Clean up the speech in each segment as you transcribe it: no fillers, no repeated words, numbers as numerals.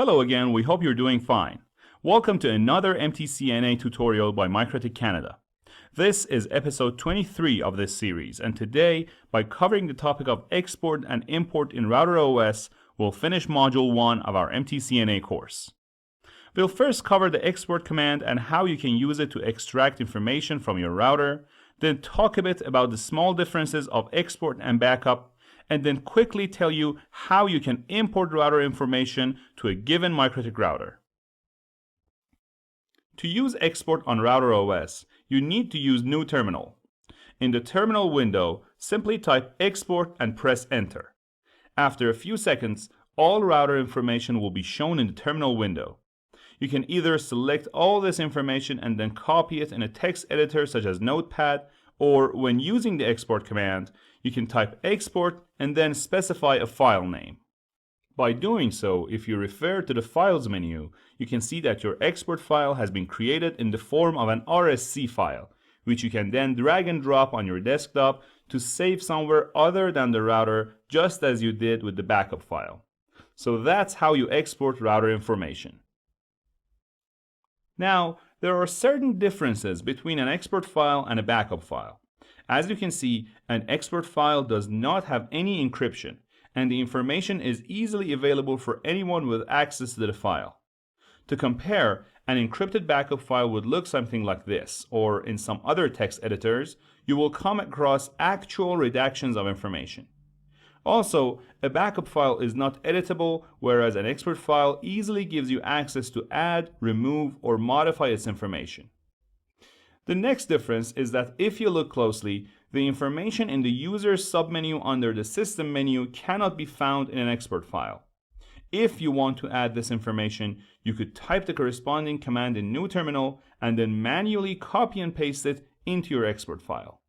Hello again, we hope you're doing fine. Welcome to another MTCNA tutorial by MikroTik Canada. This is episode 23 of this series, and today, by covering the topic of export and import in RouterOS, we'll finish module 1 of our MTCNA course. We'll first cover the export command and how you can use it to extract information from your router, then talk a bit about the small differences of export and backup, and then quickly tell you how you can import router information to a given MikroTik router. To use export on RouterOS, you need to use New Terminal. In the terminal window, simply type export and press enter. After a few seconds, all router information will be shown in the terminal window. You can either select all this information and then copy it in a text editor such as Notepad, or when using the export command, you can type export and then specify a file name. By doing so, if you refer to the Files menu, you can see that your export file has been created in the form of an RSC file, which you can then drag and drop on your desktop to save somewhere other than the router, just as you did with the backup file. So that's how you export router information. Now, there are certain differences between an export file and a backup file. As you can see, an export file does not have any encryption, and the information is easily available for anyone with access to the file. To compare, an encrypted backup file would look something like this, or in some other text editors, you will come across actual redactions of information. Also, a backup file is not editable, whereas an export file easily gives you access to add, remove, or modify its information. The next difference is that if you look closely, the information in the user's submenu under the system menu cannot be found in an export file. If you want to add this information, you could type the corresponding command in New Terminal and then manually copy and paste it into your export file.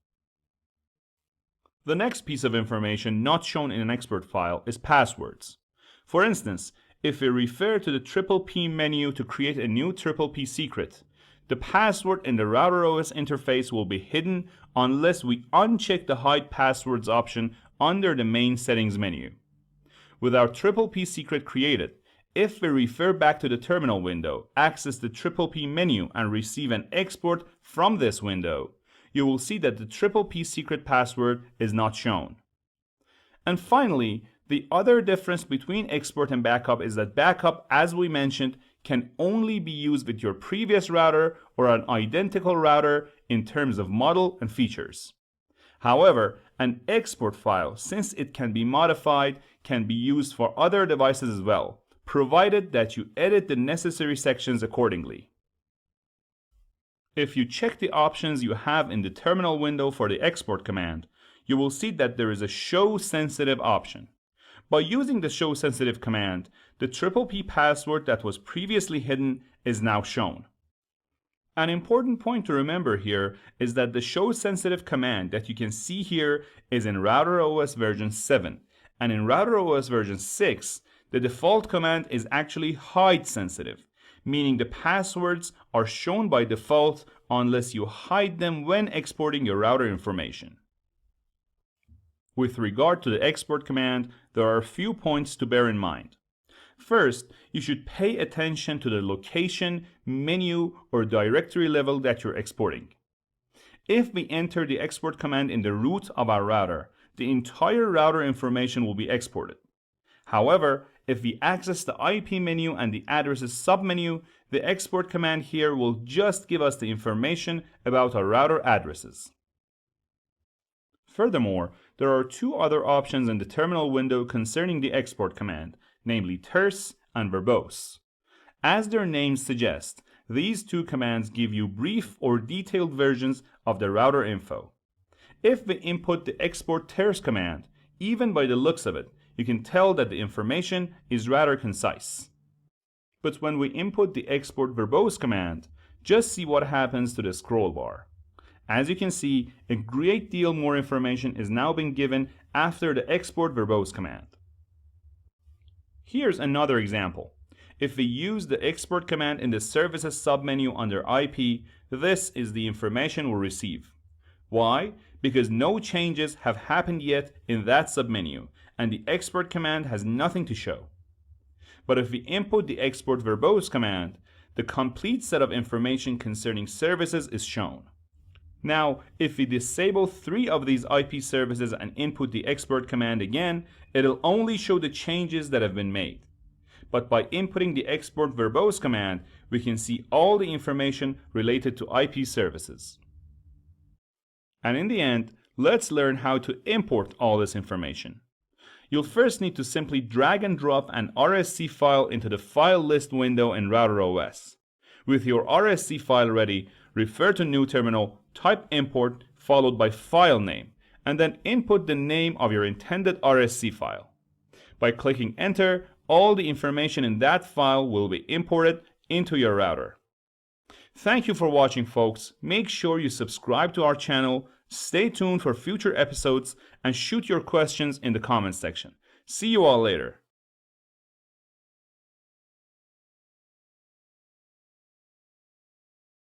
The next piece of information not shown in an export file is passwords. For instance, if we refer to the PPP menu to create a new PPP secret, the password in the RouterOS interface will be hidden unless we uncheck the Hide Passwords option under the main settings menu. With our PPP secret created, if we refer back to the terminal window, access the PPP menu and receive an export from this window, you will see that the PPP secret password is not shown. And finally, the other difference between export and backup is that backup, as we mentioned, can only be used with your previous router or an identical router in terms of model and features. However, an export file, since it can be modified, can be used for other devices as well, provided that you edit the necessary sections accordingly. If you check the options you have in the terminal window for the export command, you will see that there is a Show Sensitive option. By using the Show Sensitive command, the PPP password that was previously hidden is now shown. An important point to remember here is that the Show Sensitive command that you can see here is in RouterOS version 7, and in RouterOS version 6, the default command is actually Hide Sensitive, meaning the passwords are shown by default unless you hide them when exporting your router information. With regard to the export command, there are a few points to bear in mind. First, you should pay attention to the location, menu, or directory level that you're exporting. If we enter the export command in the root of our router, the entire router information will be exported. However, if we access the IP menu and the addresses submenu, the export command here will just give us the information about our router addresses. Furthermore, there are two other options in the terminal window concerning the export command, namely terse and verbose. As their names suggest, these two commands give you brief or detailed versions of the router info. If we input the export terse command, even by the looks of it, you can tell that the information is rather concise. But when we input the export verbose command, just see what happens to the scroll bar. As you can see, a great deal more information is now being given after the export verbose command. Here's another example. If we use the export command in the services submenu under IP, this is the information we'll receive. Why? Because no changes have happened yet in that submenu, and the export command has nothing to show. But if we input the export verbose command, the complete set of information concerning services is shown. Now, if we disable 3 of these IP services and input the export command again, it'll only show the changes that have been made. But by inputting the export verbose command, we can see all the information related to IP services. And in the end, let's learn how to import all this information. You'll first need to simply drag and drop an RSC file into the file list window in RouterOS. With your RSC file ready, refer to New Terminal, type import followed by file name, and then input the name of your intended RSC file. By clicking enter, all the information in that file will be imported into your router. Thank you for watching, folks. Make sure you subscribe to our channel, stay tuned for future episodes, and shoot your questions in the comments section. See you all later.